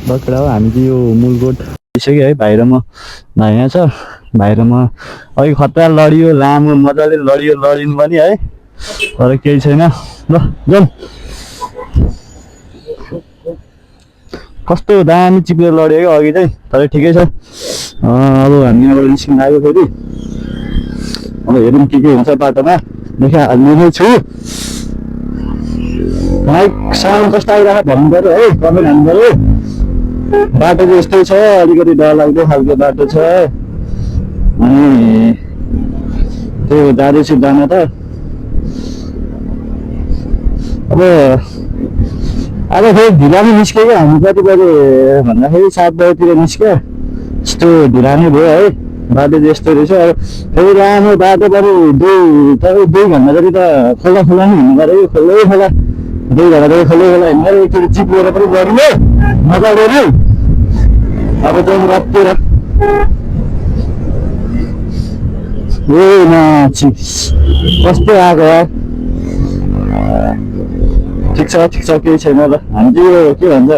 बकेडा हो। हामी चाहिँ यो मुलकोट आइसक्यो है। भाइ र म यहाँ छ। भाइ र म अघि खतरा लडियो, लामो मजाले लडियो, लडिनु पनि है, तर केही छैन। ल जाउँ। कस्तो दामी चिप्लेर लड्यो क्या अघि चाहिँ, तर ठिकै छ। अब हामी यहाँबाट निस्किन लाग्यो फेरि। अब हेरौँ के हुन्छ बाटोमा, देखाइहाल्ने छु। माइक साउन्ड कस्तो आइरहेको भन्नु पऱ्यो है, कमेन्ट हाल्नु पऱ्यो। बाटो चाहिँ यस्तै छ, अलिकति डरलाग्दो खालको बाटो छ। अनि त्यो जाँदैछु जान त। अब आज फेरि ढिला नै निस्क्यो क्या हामी। कति बजे भन्दाखेरि 7 बजेतिर निस्क्यो। यस्तो ढिला नै भयो है। बाटो चाहिँ यस्तो रहेछ। अब फेरि लामो बाटो पनि 2 घन्टा जति त खोला खोला नै हिँड्नु पऱ्यो। खोलै खोला 2 घन्टा जति खोलै खोला हिँड्नु पऱ्यो। एकचोटि चिप्लेर पनि गरियो मजाले नै। अब चाहिँ रातिर कस्तो आएको यार। ठिक छ केही छैन। ल हामी चाहिँ यो के भन्छ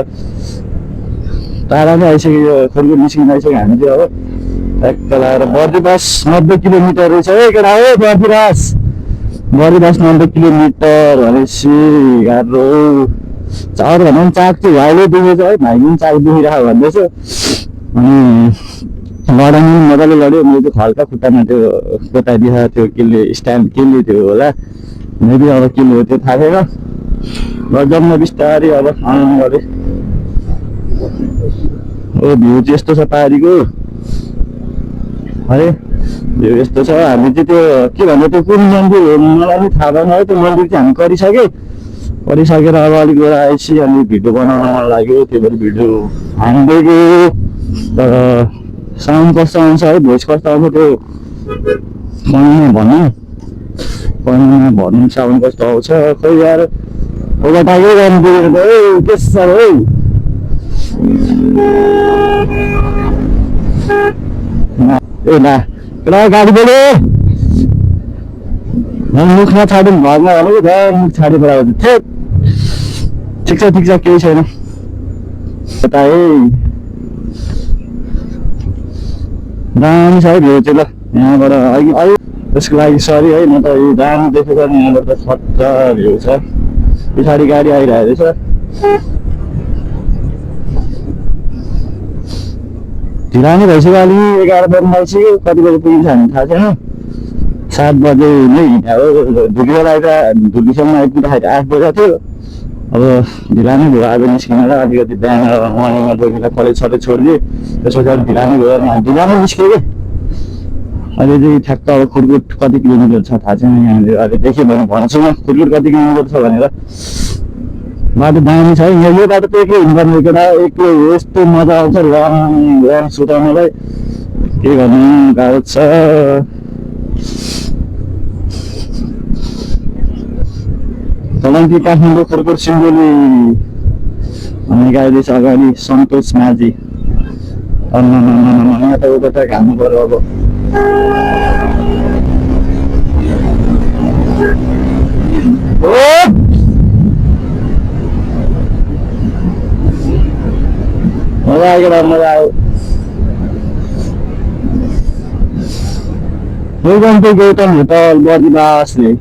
टाढा नै आइसक्यो। यो खोलको निस्किन आइसक्यो हामी चाहिँ। अब ट्याक्क लगाएर बर्दिवास 90 किलोमिटर रहेछ है केटा हो। बर्दिवास 90 किलोमिटर भनेपछि गाह्रो। चर भन्दा पनि चाक चाहिँ भाइले दुखेछ है। भाइले पनि चाक दुखिरहेको भन्दैछ। अनि लडाइँ मजाले लड्यो। मैले त्यो हल्का खुट्टामा त्यो कोटाइदिएको त्यो केले स्ट्यान्ड केले त्यो होला। मेबी अब के हो त्यो थाहा छैन। जाउँ बिस्तारै अब आउनु अरे। ओ भ्यू चाहिँ यस्तो छ पाहाडीको है। भ्यू यस्तो छ। हामी चाहिँ त्यो के भन्छ त्यो कुन मन्दिर हो मलाई पनि थाहा भएन है। त्यो मन्दिर चाहिँ हामी गरिसकेर अब अलिक बेला आएपछि अनि भिडियो बनाउन मन लाग्यो। त्यही भएर भिडियो हान्दैको। तर साउन्ड कस्तो आउँछ है, भोइस कस्तो आउँछ त्यो कमेन्टमा भन्नु साउन्ड कस्तो आउँछ। खोइ यार ओभरटाकै गर्नु पुगेको के छ है। ए ना केटा गाडी बोल्यो मुखमा छाड्नु घरमा भनेको त मुख छाडे पराएको थियो। ठिक छ केही छैन। यता है दामी छ है भ्यू चाहिँ। ल यहाँबाट अघि त्यसको लागि सरी है। म त यो दामी देखेको नि यहाँबाट त खतरा भ्यू छ। पछाडि गाडी आइरहेको रहेछ। ढिला नै भइसक्यो। अलि 11 बजी आइसक्यो। कति बजी पुगिन्छ हामी थाहा छैन। 7 बजे नै हिँड्यो। धुलीसम्म आइपुग्दाखेरि 8 बजेको थियो। अब ढिला नै भयो आज निस्किनेर। अलिकति बिहान मर्निङमा बोकेर कलेज छोडिदिएँ। त्यसपछि अलिक ढिला नै भयो। ढिला नै निस्क्यो कि अहिले चाहिँ ठ्याक्क अब खुर्कुट कति किलोमिटर छ थाहा छैन। यहाँनिर अहिले देखेँ भने भन्छु म खुर्कुट कति किलोमिटर छ भनेर। बाटो दामी छ यहाँ। यो बाटो त एक्लै हिँड्नुपर्ने केटा। एक्लै यस्तो मजा आउँछ लङ सुताउनलाई। के गर्नु गाह्रो छ। तलङ्की काठमाडौँ खुर्कुट सिन्धुली भन्ने गाइदिएछ अगाडि सन्तोष माझी। यहाँ त उता त घाम्नु पर्यो अब। मजा आयो। गौतम होटल बर्दिवासले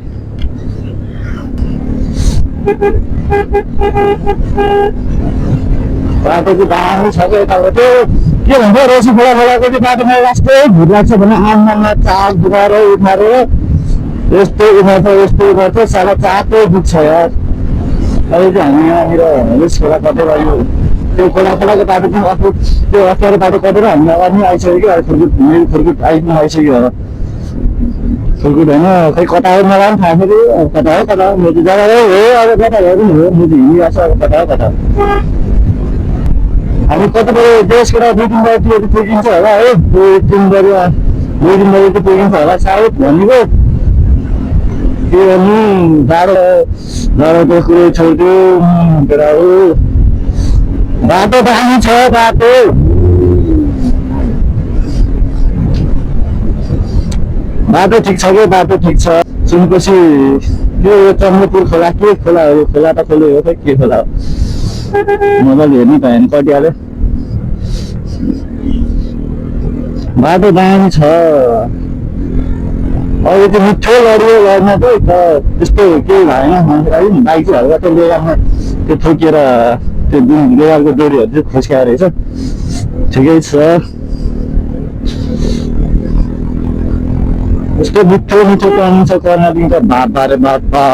बाटो चाहिँ दामी छ क्या यताबाट। के भन्छ रोसी खोलाको चाहिँ बाटोमा यस्तै भुट लाग्छ भने आममा चाक दुखाएर उठाएर यस्तो उठाउँछ साला चाकै दुख्छ यार। अहिले चाहिँ हामी यहाँनिर रोसी खोला कतै गयो। त्यो खोलाको बाटो चाहिँ त्यो अप्ठ्यारो बाटो कटेर हामी अगाडि नै आइसक्यो कि। खुर्कुट आइसक्यो होला। खुर्कुट होइन खै कता हो मलाई पनि थाहा छैन। कता हो मेरो जग्गा हो। अब कता पनि हो म चाहिँ हिँडिरहेको छ। कता हामी कति बजी देशको 2-3 बजीतिर पुगिन्छ होला है। 2-3 बजी चाहिँ पुगिन्छ होला सायद भनेको। के गर्नु जाडो त कुरो छोड्यो केटा हो। बाटो दामी छ बाटो ठिक छ कि बाटो ठिक छ। सुनकोशी यो चन्द्रपुर खोला के खोला हो। खोला त खोले हो खै के खोला हो। मजाले हेर्नु पाएन कटिहाल्यो। बाटो दामी छ। अहिले त्यो मिठो लडियो गर्न त त्यस्तो केही भएन मान्छेलाई नि बाइक चाहिँ हल्का त्यो लेगारमा त्यो ठोकिएर त्यो जुन लेगारको डोरीहरू चाहिँ खोस्काएर रहेछ ठिकै छ। यस्तो मिठो मिठो पानी छ कर्णाली त बाबा रे बाबा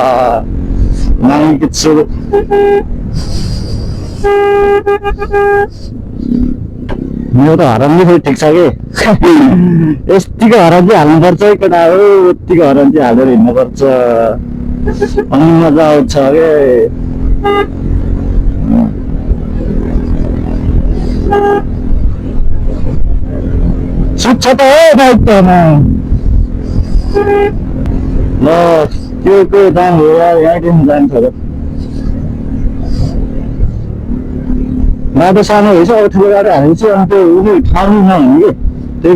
नानी किच्छु मेरो त हरन नि फेरि ठिक छ कि यतिको हरन चाहिँ हाल्नुपर्छ है केटा हो यतिको हरन चाहिँ हालेर हिँड्नुपर्छ अनि मजा आउँछ के सुत्छ त हो बाइक त ल त्यो दाम हो यहाँदेखि जान्छ र बाटो सानो भएछ अब ठुलो गाडी हालेपछि अनि त्यो उनी ठाउँ नहुने कि त्यही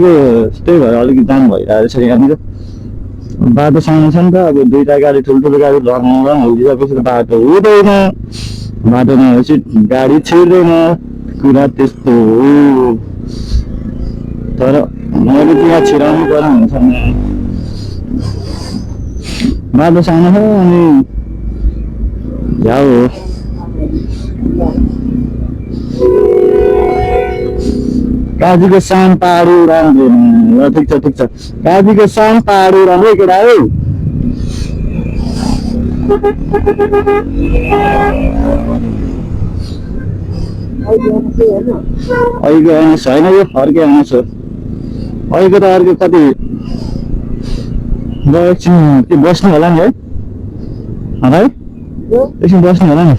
भएर अलिकति दाम भइरहेको छ यहाँनिर बाटो सानो छ नि त अब दुईवटा गाडी ठुल्ठुलो गाडी लङ हालिदिएपछि बाटो हुँदैन बाटो नभएपछि गाडी छिर्दैन कुरा त्यस्तो हो तर मैले त्यहाँ छिराउनु पर्ने हुन्छ नि बाटो सानो छ अनि जाऊ काजीको साम पाडु राम्रो ल ठिक छ काजीको साम पाडु राम्रो केटा हो अहिलेको आउनुहोस् होइन यो अर्कै आउनुहोस् हो अहिलेको त अर्को कति ल एकछिन त्यो बस्नु होला नि है एकछिन बस्नु होला नि